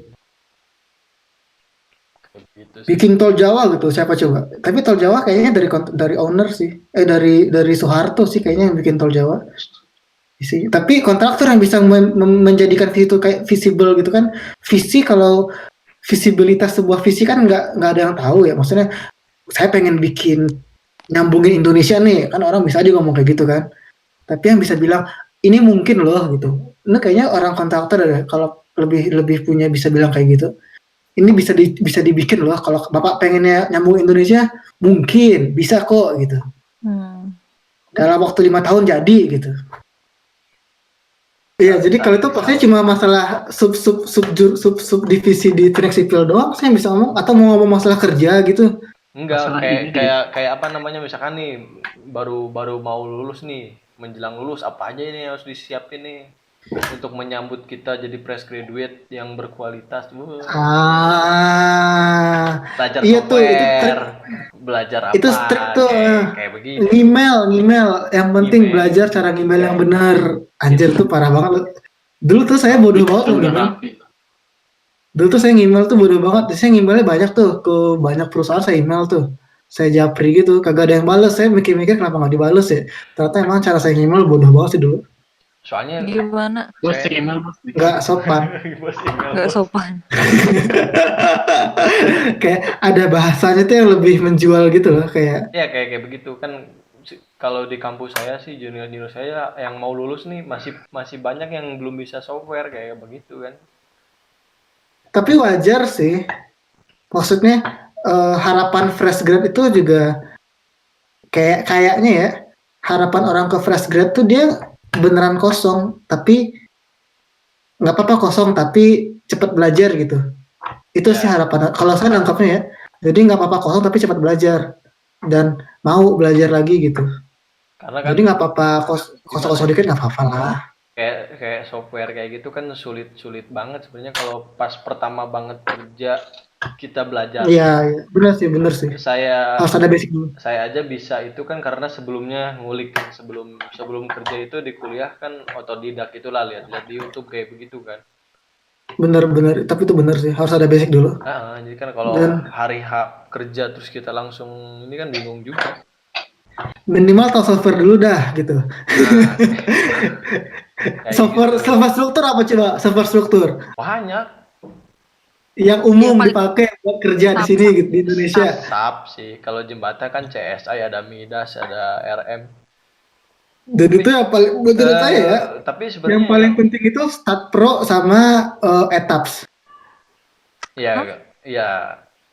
Kayak gitu sih. Bikin tol Jawa gitu, siapa coba? Tapi tol Jawa kayaknya dari owner sih. Dari Soeharto sih kayaknya yang bikin tol Jawa. Tapi kontraktor yang bisa menjadikan visi itu kayak visible gitu kan. Visi kalau visibilitas sebuah visi kan nggak ada yang tahu ya. Maksudnya saya pengen bikin nyambungin Indonesia nih, kan orang bisa aja ngomong kayak gitu kan. Tapi yang bisa bilang ini mungkin loh gitu. Ini kayaknya orang kontraktor ada kalau lebih lebih punya bisa bilang kayak gitu. Ini bisa dibikin loh kalau Bapak pengennya nyambung Indonesia mungkin bisa kok gitu. Dalam waktu 5 tahun jadi gitu. Iya, jadi kalau itu pasti cuma masalah subdivisi di teknik sipil doang, saya bisa ngomong atau mau ngomong masalah kerja gitu. Enggak, Masalah ini kayak apa namanya, misalkan nih baru mau lulus nih, menjelang lulus apa aja ini yang harus disiapin nih untuk menyambut kita jadi fresh graduate yang berkualitas. Belajar Iya tuh, software, belajar apa, itu strict tuh. kayak begitu. Ngemail, yang penting Email. belajar cara ngemail yang benar. Anjir tuh parah banget loh. Dulu tuh saya bodoh banget loh ngemail. Dulu tuh saya ngemail tuh bodoh banget. Saya ngemailnya banyak tuh ke banyak perusahaan saya email tuh. Saya japri gitu, kagak ada yang bales. Saya mikir-mikir kenapa nggak dibales ya. Ternyata emang cara saya ngemail bodoh banget sih dulu. Soalnya Gimana? Bos cek email bos. Nggak sopan. Gak sopan. Kayak ada bahasanya tuh yang lebih menjual gitu loh. Kayak ya kayak begitu kan. Kalau di kampus saya sih junior saya yang mau lulus nih masih banyak yang belum bisa software kayak begitu kan. tapi wajar sih. Maksudnya harapan fresh grad itu juga kayaknya ya harapan orang ke fresh grad tuh dia beneran kosong tapi nggak apa-apa kosong tapi cepat belajar gitu. Itu sih harapan kalau saya nangkapnya ya. Jadi nggak apa-apa kosong tapi cepat belajar dan mau belajar lagi gitu. Karena kan Jadi nggak apa-apa kosong-kosong dikit nggak apa-apa lah. kayak software kayak gitu kan sulit banget sebenarnya kalau pas pertama banget kerja kita belajar. Iya, benar sih. Harus ada basic dulu. Saya aja bisa itu kan karena sebelumnya ngulik sebelum kerja itu di kuliah kan otodidak itulah lihat di YouTube kayak begitu kan. Bener, tapi itu bener sih harus ada basic dulu. Jadi kan kalau hari kerja terus kita langsung ini kan bingung juga. Minimal tahu software dulu dah gitu. Software struktur apa coba? Software struktur. Banyak. Yang umum dipakai buat kerja di sini gitu di Indonesia. SAP sih. Kalau jembatan kan CSI, ada Midas, ada RM. Dan itu yang paling menurut saya ya. Tapi sebenarnya yang paling penting itu Start Pro sama Etaps. Iya.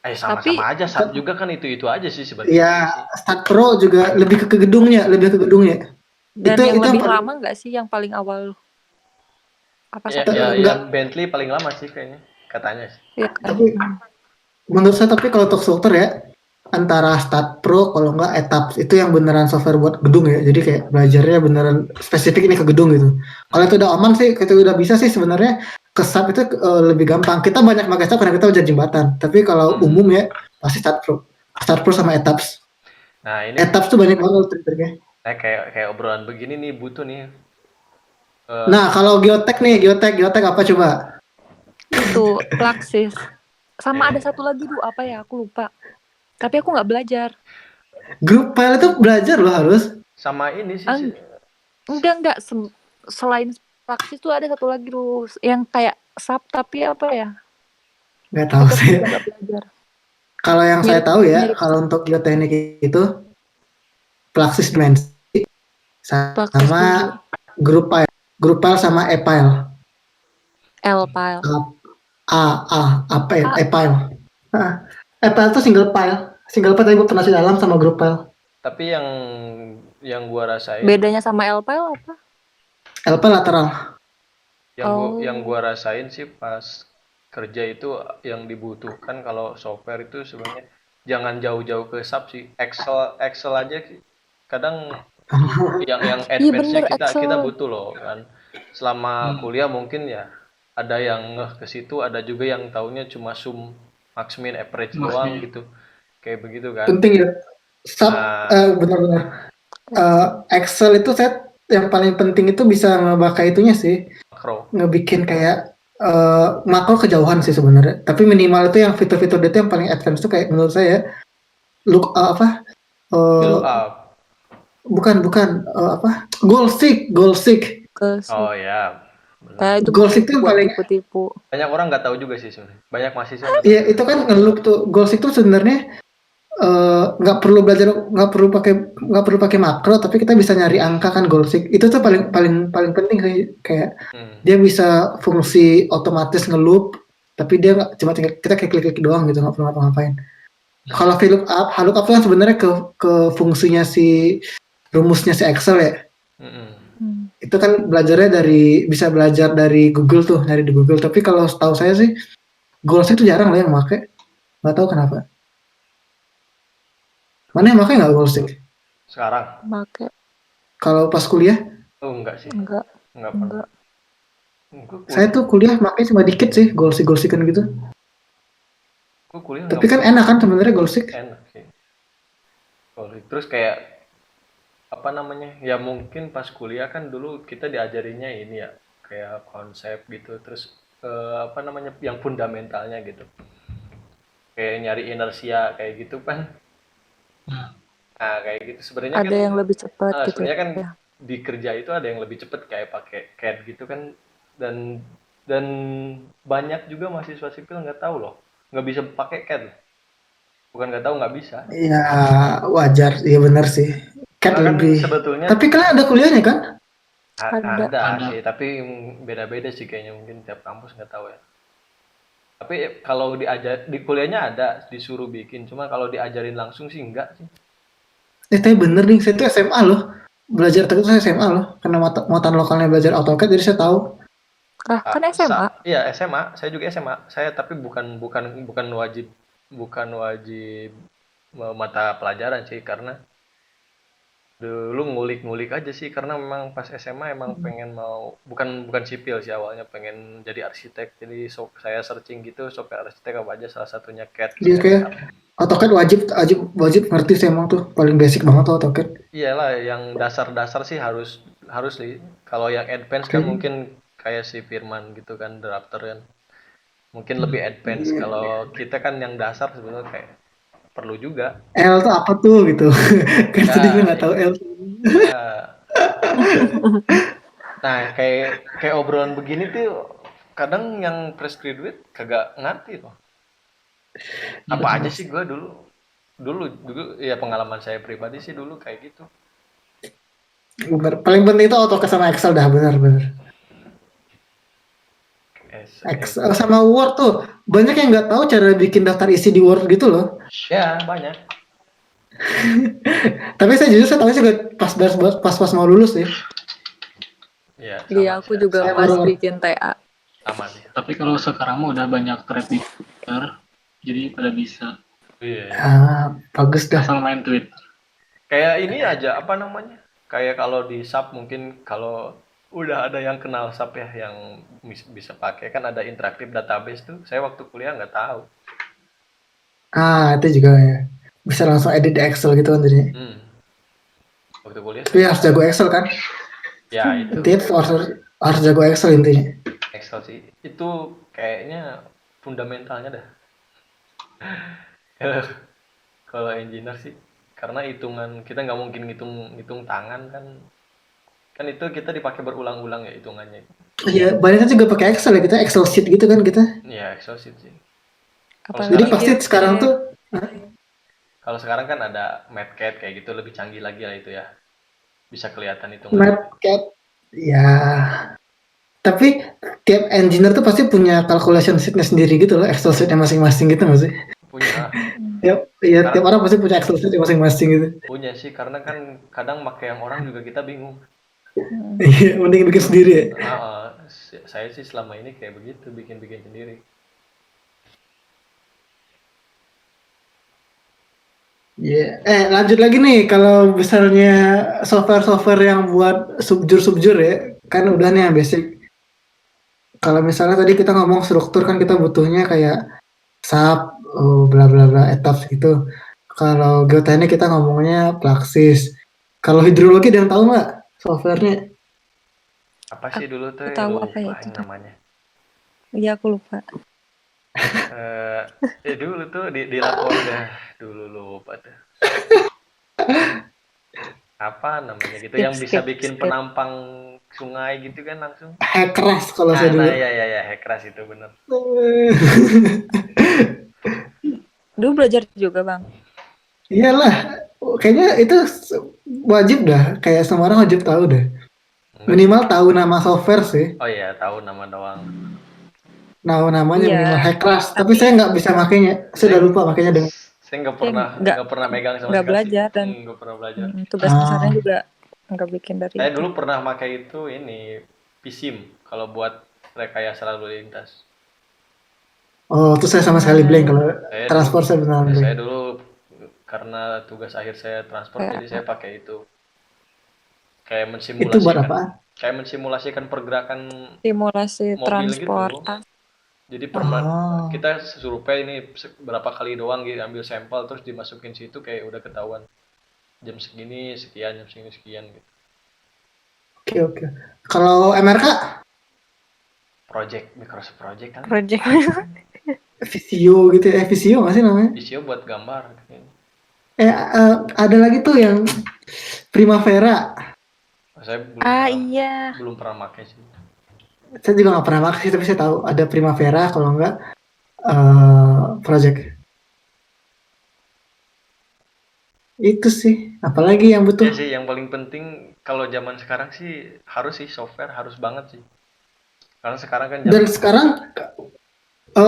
Sama-sama aja. SAP juga kan itu aja sih sebenarnya. Iya, Start Pro juga lebih ke gedungnya. Dan itu yang lebih paling lama nggak sih yang paling awal? Apa sih? Yang Bentley paling lama sih kayaknya katanya sih. Ya, tapi menurut saya kalau untuk struktur ya antara Start Pro kalau nggak Etaps itu yang beneran software buat gedung ya. Jadi kayak belajarnya beneran spesifik ini ke gedung gitu. Kalau itu udah aman sih, itu udah bisa sih sebenarnya ke SAP itu lebih gampang. Kita banyak pakai SAP karena kita udah jembatan. Tapi kalau umum ya pasti Start Pro sama Etaps. Nah ini Etaps tuh banyak banget triknya. Kayak obrolan begini nih butuh nih. Nah kalau geotek apa coba? Itu Plaxis. Sama ada satu lagi tuh apa ya aku lupa. Tapi aku nggak belajar. Grup file itu belajar loh harus. Sama ini sih. Enggak. Selain Plaxis tuh ada satu lagi tuh yang kayak SAP tapi apa ya? Nggak tahu sih. Kalau yang saya tahu ya, kalau untuk geoteknik itu Plaxis Dimensity sama grup file sama e-file. L-file. E-file. E-file itu single file tadi gue pernah di dalam sama grup file. Tapi yang gua rasain bedanya sama L-file apa? L-file lateral. Yang Oh. gua rasain sih pas kerja itu yang dibutuhkan kalau software itu sebenarnya jangan jauh-jauh ke SAP sih. Excel Excel aja kadang yang Iya advance-nya bener kita Excel. butuh loh kan. Selama kuliah mungkin ya ada yang ngeh ke situ, ada juga yang taunya cuma sum, max min, average doang Maksudnya gitu. Kayak begitu kan. Penting ya. Nah, Benar-benar. Excel. Excel itu saya yang paling penting itu bisa ngebaca itunya sih, makro. ngebikin kayak makro kejauhan sih sebenarnya. Tapi minimal itu yang fitur-fitur itu yang paling advance tuh kayak menurut saya look apa Build eh, up. bukan goal seek Ke Oh ya, kayak benar. itu goal seek tuh yang buat paling tipu-tipu. Banyak orang nggak tahu juga sih sebenarnya. Banyak mahasiswa nggak tahu ya juga. itu kan ngeloop tuh goal seek tuh sebenarnya nggak perlu belajar, nggak perlu pakai makro, tapi kita bisa nyari angka kan goal seek itu tuh paling paling paling penting sih, kayak Hmm. dia bisa fungsi otomatis ngeloop, tapi dia nggak cuma tinggal kita kayak klik-klik doang gitu, nggak perlu ngapa-ngapain. Kalau VLOOKUP tuh kan sebenarnya ke fungsinya si rumusnya si Excel ya. Mm-mm. Itu kan belajarnya bisa belajar dari Google tuh, dari di Google. Tapi kalau setahu saya sih, Goals itu jarang loh yang make. Nggak tahu kenapa. Mana yang make nggak Goals? Sekarang? Make Kalau pas kuliah, Oh enggak sih. enggak Enggak pernah. enggak. Gue saya kuliah, tuh kuliah make cuma dikit sih, Goalsik kan gitu. gue kuliah Tapi nggak kan enak kan sebenarnya Goalsik. enak sih. Terus kayak apa namanya? Ya mungkin pas kuliah kan dulu kita diajarinnya ini ya, kayak konsep gitu. Terus apa namanya? Yang fundamentalnya gitu. Kayak nyari inersia kayak gitu kan. Nah, kayak gitu sebenarnya Ada kan yang lebih cepat gitu sebenarnya kan ya. di kerja itu ada yang lebih cepet kayak pakai CAD gitu kan, dan dan banyak juga mahasiswa sipil nggak tahu loh, nggak bisa pakai CAD. Bukan nggak tahu, nggak bisa. Ya wajar, iya benar sih. Cat Karena kan lebih. sebetulnya Tapi kalian ada kuliahnya kan? Ada. ada sih, tapi beda-beda sih kayaknya, mungkin tiap kampus nggak tahu ya. Tapi kalau di kuliahnya ada disuruh bikin, cuma kalau diajarin langsung sih enggak sih. Tapi bener nih, saya tuh SMA loh. Belajar teknik saya SMA loh. Karena muatan lokalnya belajar AutoCAD, jadi saya tahu. Ah, kan SMA. Iya SMA, saya juga SMA. Saya tapi bukan wajib mata pelajaran sih, karena dulu ngulik-ngulik aja sih, karena memang pas SMA emang pengen mau bukan sipil sih awalnya, pengen jadi arsitek. Jadi saya searching gitu software arsitek apa aja, salah satunya CAD, Dia kayak SketchUp. AutoCAD wajib ngerti sih emang tuh. Paling basic banget tuh AutoCAD. Iyalah, yang dasar-dasar sih harus harus sih. Kalau yang advance kan Oke. mungkin kayak si Firman gitu kan, drafter kan. Mungkin lebih advance. Kalau kita kan yang dasar sebenarnya kayak perlu juga. L tuh apa tuh gitu. Kan tadi gue Ya, nggak tahu L. ya. Nah, kayak obrolan begini tuh kadang yang fresh graduate kagak ngerti tuh. Apa aja sih gue dulu ya, pengalaman saya pribadi sih dulu kayak gitu. Bener. Paling penting itu AutoCAD sama Excel dah, bener. Excel sama Word tuh. Banyak yang nggak tahu cara bikin daftar isi di Word gitu loh. Ya, banyak. Tapi saya tahu juga pas mau lulus ya. Ya, Iya, aku juga Saya pas baru- bikin TA. sama sih. Tapi kalau sekarang mah udah banyak thread di Twitter, jadi pada bisa Iya. Bagus dah. asal main tweet. Kayak ini aja, apa namanya? Kayak kalau di SAP mungkin, kalau udah ada yang kenal SAP ya, yang bisa pakai kan, ada interaktif database tuh. Saya waktu kuliah nggak tahu. Itu juga ya. Bisa langsung edit di Excel gitu kan jadinya. Waktu kuliah Tapi harus jago Excel kan? ya itu Intinya harus jago Excel intinya. Excel sih. Itu kayaknya fundamentalnya dah. Kalau engineer sih, karena hitungan kita nggak mungkin ngitung tangan kan. Kan itu kita dipakai berulang-ulang ya hitungannya. Iya, banyak kan juga pakai Excel ya, kita Excel sheet gitu kan kita. Iya, Excel sheet sih. Jadi pasti sekarang tuh Kalau sekarang kan ada MathCAD kayak gitu, lebih canggih lagi lah itu ya. Bisa kelihatan itu. MathCAD ya. Tapi tiap engineer tuh pasti punya calculation sheet-nya sendiri gitu loh, Excel sheet-nya masing-masing gitu nggak sih? Punya. Tiap orang pasti punya Excel sheet-nya masing-masing gitu. Punya sih, karena kan kadang pakai yang orang juga kita bingung. Iya, mending bikin sendiri ya. saya sih selama ini kayak begitu, bikin-bikin sendiri. Iya. Lanjut lagi nih kalau misalnya software-software yang buat subjur ya, kan udah nih yang basic. Kalau misalnya tadi kita ngomong struktur kan kita butuhnya kayak SAP, bla bla bla, etaps gitu. Kalau geoteknik kita ngomongnya Plaxis. Kalau hidrologi ada yang tahu nggak softwarenya? Apa sih dulu tuh Aku tahu apa ya lupa itu yang tuh. namanya. Iya aku lupa. Dulu tuh di lapor dah, dulu lupa tuh. Apa namanya gitu yang bisa bikin Skip. penampang sungai gitu kan langsung. Hackras kalau saya Nah dulu. ya Hekras itu bener. Dulu belajar juga bang. Iyalah, kayaknya itu wajib dah. Kayak semua orang wajib tahu deh. Enggak sih. Minimal tahu nama software sih. Oh iya, tahu nama doang. Nah, namanya Iya, minimal Hackras. Tapi tapi- saya nggak bisa makainya. Saya udah lupa makainya dengan. Saya nggak pernah megang sama nggak sekali. belajar dan Nggak pernah belajar. tugas besarnya juga nggak bikin dari Saya itu. dulu pernah pakai itu ini PSIM kalau buat rekayasa lalu lintas. Oh, itu saya sama sekali blank kalau Saya transport saya benar Saya blank. dulu karena tugas akhir saya transport jadi saya pakai itu. Kayak Itu buat mensimulasikan. apa? Kayak mensimulasikan pergerakan Simulasi mobil transportasi. Jadi Oh. kita survei ini berapa kali doang gitu ambil sampel terus dimasukin situ kayak udah ketahuan jam segini sekian jam segini sekian gitu. Oke. Kalau MRK? Microsoft Project kan. Project. Visio gitu ya? Visio nggak sih namanya? Visio buat gambar. Ada lagi tuh yang Primavera. Saya Iya. belum pernah pakai sih. Saya juga nggak pernah pakai tapi saya tahu ada Primavera kalau nggak Project. Itu sih. Apalagi yang butuh? Ya sih yang paling penting kalau zaman sekarang sih harus sih software harus banget sih. Karena sekarang kan Dan sekarang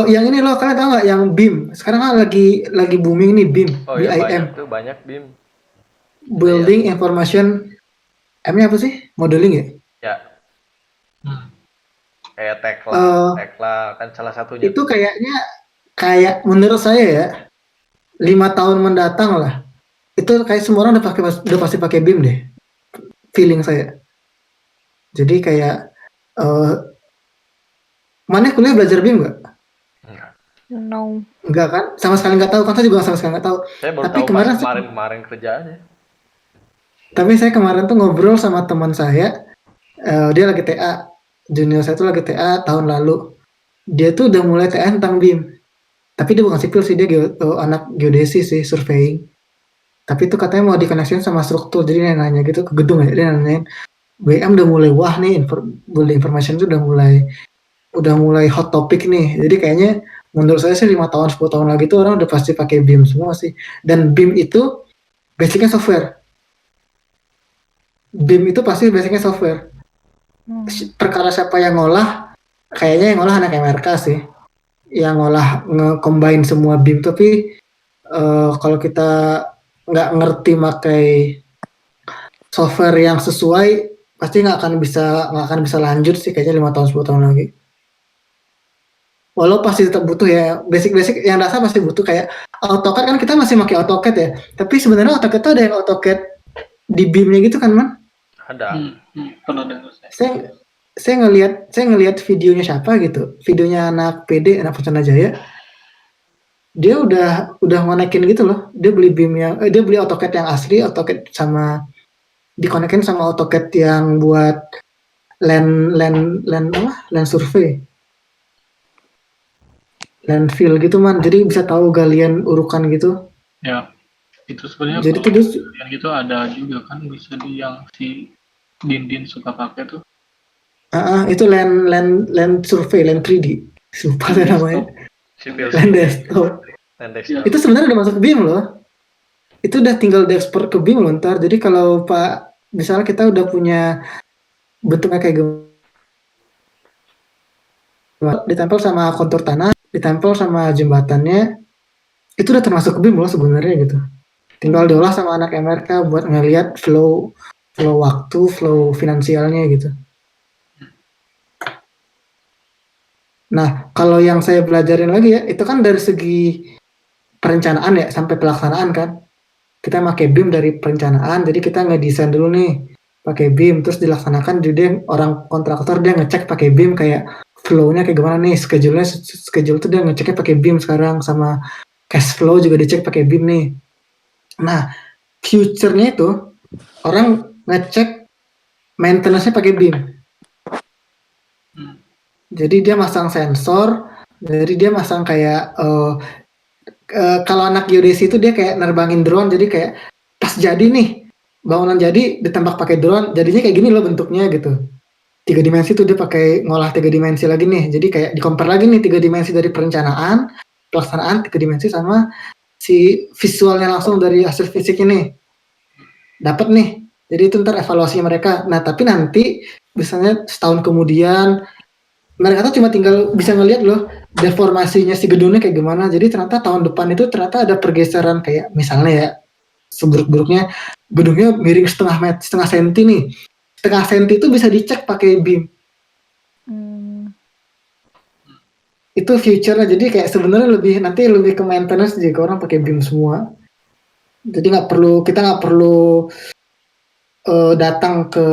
yang ini loh kalian tahu nggak yang BIM? Sekarang kan lagi booming nih BIM. oh ya BIM. banyak BIM. Building Information M-nya apa sih? Modeling ya? Ya. Kayak Tekla kan salah satunya. Itu kayaknya kayak menurut saya ya 5 tahun mendatang lah. Itu kayak semua orang udah pasti pakai BIM deh. Feeling saya. Jadi kayak mana kuliah belajar BIM nggak? No. Enggak kan? Sama sekali nggak tahu kan? Saya juga sama sekali nggak tahu. Saya baru Tapi tahu kemarin kerja aja. Tapi saya kemarin tuh ngobrol sama teman saya, dia lagi TA, junior saya tuh lagi TA tahun lalu. Dia tuh udah mulai TA tentang BIM. Tapi dia bukan sipil sih, dia anak geodesi sih, surveying. Tapi itu katanya mau dikoneksiin sama struktur, jadi dia nanya gitu ke gedung ya, dia nanyain, BM udah mulai wah nih, building information itu udah mulai hot topic nih. Jadi kayaknya menurut saya sih 5 tahun, 10 tahun lagi tuh orang udah pasti pakai BIM semua sih. Dan BIM itu basicnya software. BIM itu pasti basicnya software. Perkara siapa yang ngolah, kayaknya yang ngolah anak MRK sih. Yang ngolah nge-combine semua BIM, tapi kalau kita nggak ngerti pakai software yang sesuai, pasti nggak akan bisa lanjut sih kayaknya 5 tahun 10 tahun lagi. Walau pasti tetap butuh ya basic yang dasar pasti butuh kayak AutoCAD kan kita masih pakai AutoCAD ya. Tapi sebenarnya AutoCAD tuh ada yang AutoCAD di BIM-nya gitu kan, Man? Ada. Pernah dengar Saya ngelihat videonya siapa gitu. Videonya anak PD, anak Pusana Jaya. Dia udah ngonekin gitu loh. Dia beli BIM dia beli AutoCAD yang asli, AutoCAD sama dikonekin sama AutoCAD yang buat land survey. Landfill gitu Man, jadi bisa tahu galian urukan gitu. Ya, itu sebenarnya jadi kalau galian gitu ada juga kan bisa yang si Din suka pakai tuh. Itu land survey, land 3D. Lupa saya namanya. Land desktop. Itu sebenarnya udah masuk BIM loh. Itu udah tinggal diekspor ke BIM loh ntar. Jadi kalau Pak, misalnya kita udah punya bentuknya kayak ditempel sama kontur tanah, ditempel sama jembatannya, itu udah termasuk BIM loh sebenarnya gitu. Tinggal diolah sama anak MRK buat ngelihat flow waktu, flow finansialnya gitu. Nah, kalau yang saya belajarin lagi ya, itu kan dari segi perencanaan ya sampai pelaksanaan kan. Kita pakai BIM dari perencanaan, jadi kita ngedesain dulu nih pakai BIM, terus dilaksanakan jadi orang kontraktor dia ngecek pakai BIM kayak flow-nya kayak gimana nih, schedule tuh dia ngeceknya pakai BIM sekarang, sama cash flow juga dicek pakai BIM nih. Nah, future-nya itu orang ngecek maintenance-nya pakai BIM. Jadi dia masang sensor, jadi dia masang kayak kalau anak geodesi itu dia kayak nerbangin drone, jadi kayak pas jadi nih bangunan jadi ditembak pakai drone, jadinya kayak gini loh bentuknya gitu. 3 dimensi tuh dia pakai ngolah 3 dimensi lagi nih, jadi kayak di-compare lagi nih 3 dimensi dari perencanaan, pelaksanaan 3 dimensi sama si visualnya langsung dari hasil fisik ini. Dapat nih. Jadi itu ntar evaluasi mereka. Nah, tapi nanti misalnya setahun kemudian mereka tuh cuma tinggal bisa ngelihat loh deformasinya si gedungnya kayak gimana. Jadi ternyata tahun depan itu ternyata ada pergeseran kayak misalnya ya seburuk-buruknya gedungnya miring setengah senti nih. Setengah senti itu bisa dicek pakai BIM. Itu future-nya. Jadi kayak sebenarnya nanti lebih ke maintenance jika orang pakai BIM semua. Jadi kita nggak perlu datang ke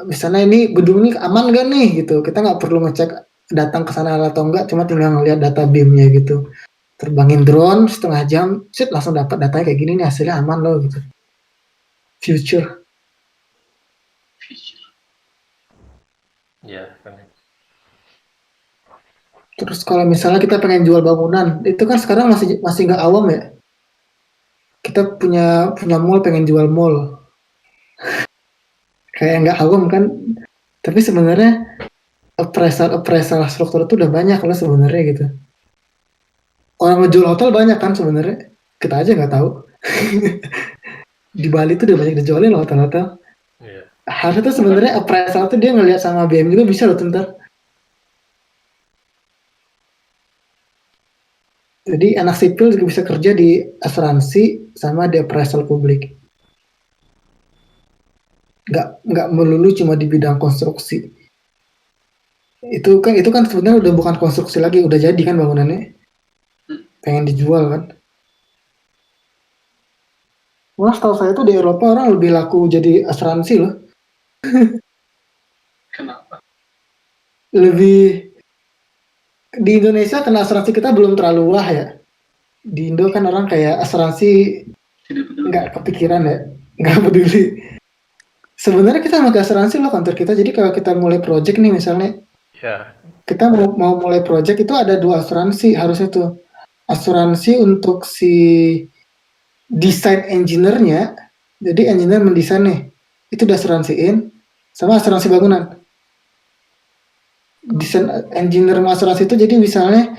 misalnya ini gedung ini aman gak nih gitu, kita nggak perlu ngecek datang ke sana atau enggak, cuma tinggal ngeliat data BIM-nya gitu, terbangin drone setengah jam sit langsung dapat datanya kayak gini nih, hasilnya aman loh gitu. Future. Iya, kan. Terus kalau misalnya kita pengen jual bangunan, itu kan sekarang masih nggak awam ya, kita punya mall pengen jual mall kayak nggak awam kan, tapi sebenarnya appraisal struktur itu udah banyak loh sebenarnya gitu. Orang ngejual hotel banyak kan sebenarnya, kita aja nggak tahu. Di Bali tuh udah banyak dijualin loh hotel-hotel. Iya. Harusnya tuh sebenarnya appraisal tuh dia ngelihat sama BM juga bisa loh ntar. Jadi anak sipil juga bisa kerja di asuransi sama di appraisal publik. Nggak melulu cuma di bidang konstruksi. Itu kan sebenarnya udah bukan konstruksi lagi, udah jadi kan bangunannya. Pengen dijual kan. Wah, setahu saya tuh di Eropa orang lebih laku jadi asuransi loh. Kenapa? Lebih di Indonesia kena asuransi kita belum terlalu wah ya. Di Indo kan orang kayak asuransi nggak kepikiran ya, nggak peduli. Sebenarnya kita pakai asuransi loh kantor kita. Jadi kalau kita mulai project nih misalnya, Ya, kita mau mulai project itu ada 2 asuransi harusnya tuh. Asuransi untuk si desain engineer-nya, jadi engineer mendesain nih, itu udah asuransiin, sama asuransi bangunan. Desain engineer sama asuransi itu jadi misalnya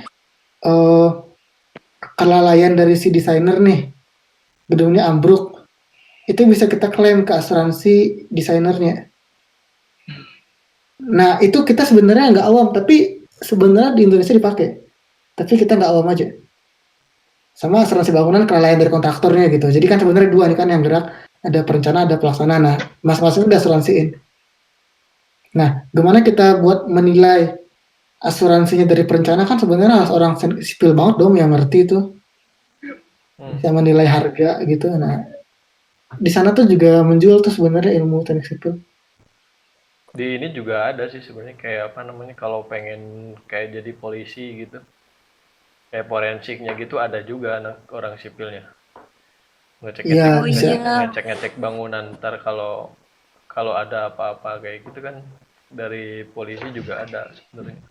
kelalaian dari si desainer nih, gedungnya ambruk, itu bisa kita klaim ke asuransi desainernya. Nah itu kita sebenarnya nggak awam, tapi sebenarnya di Indonesia dipakai, tapi kita nggak awam aja. Sama asuransi bangunan kelalaian dari kontraktornya gitu. Jadi kan sebenarnya 2 nih kan yang gerak, ada perencanaan, ada pelaksana. Nah masing-masing udah asuransiin. Nah gimana kita buat menilai asuransinya dari perencana, kan sebenarnya harus orang sipil banget dong yang ngerti itu, bisa menilai harga gitu. Nah di sana tuh juga menjual tuh sebenarnya ilmu teknik sipil. di ini juga ada sih sebenarnya kayak apa namanya kalau pengen kayak jadi polisi gitu. Kayak forensiknya gitu ada juga anak orang sipilnya. Iya, bisa. Ngecek bangunan ntar kalau ada apa-apa kayak gitu kan dari polisi juga ada sebenarnya.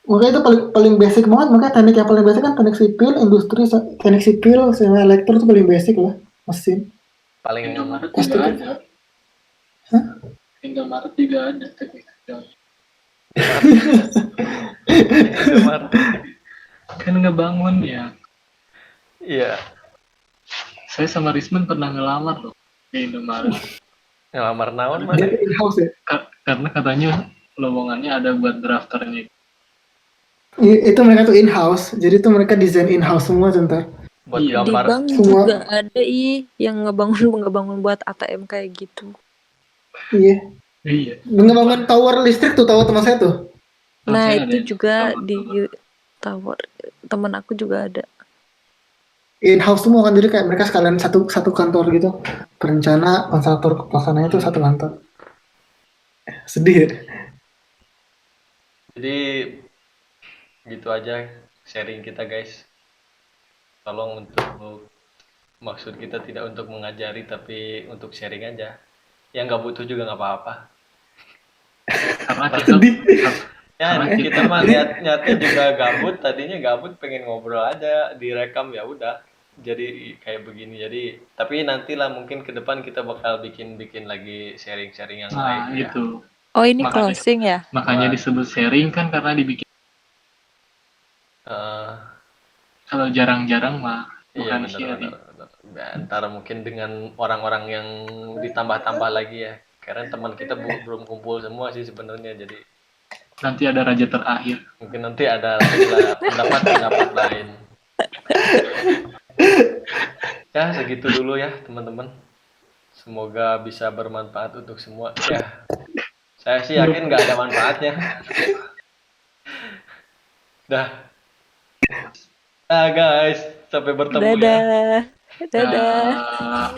Makanya itu paling basic banget, makanya teknik yang paling basic kan teknik sipil, industri, teknik sipil, sama elektro itu paling basic lah, mesin. Paling Indomaret Pasti juga kan. ada. Hah? Indomaret juga ada teknik sipil. Indomaret. Kan ngebangun ya. Iya, Saya sama Risman pernah ngelamar loh di Indomaret. ngelamar naon mah. Dia in-house ya. Karena katanya lowongannya ada buat drafternya. Itu mereka tuh in-house, jadi tuh mereka desain in-house semua ntar. Buat Iya. Di gambar. bank Semua. juga ada yang ngebangun buat ATM kayak gitu. Iya. Iya. Ngebangun tower listrik tuh, tahu teman saya tuh. Nah, saya ada itu yang juga tower. di tower. Temen aku juga ada. In-house semua kan, jadi kayak mereka sekalian satu satu kantor gitu. Perencana, kontraktor, pelaksananya itu satu kantor. Sedih ya. Jadi gitu aja sharing kita guys. Tolong untuk maksud kita tidak untuk mengajari tapi untuk sharing aja. Yang nggak butuh juga nggak apa-apa. Karena kita Sedih. Ya Karena kita mah niatnya juga gabut, tadinya gabut pengen ngobrol aja, direkam ya udah. Jadi kayak begini. Jadi tapi nantilah mungkin ke depan kita bakal bikin lagi sharing-sharing yang nah lain ya. itu Oh, ini makanya closing ya? makanya Wah, disebut sharing kan karena dibikin eh, kalau jarang-jarang mah iya bukan benar-benar. sharing. Ya, antara mungkin dengan orang-orang yang ditambah-tambah lagi ya. Karena teman kita belum kumpul semua sih sebenarnya. Jadi Nanti ada raja terakhir. mungkin nanti ada lagi lah pendapat-pendapat lain. Ya segitu dulu ya teman-teman. Semoga bisa bermanfaat untuk semua. Ya, saya sih yakin nggak ada manfaatnya. Dah, dah guys, sampai bertemu ya. Dadah. Dadah. Nah,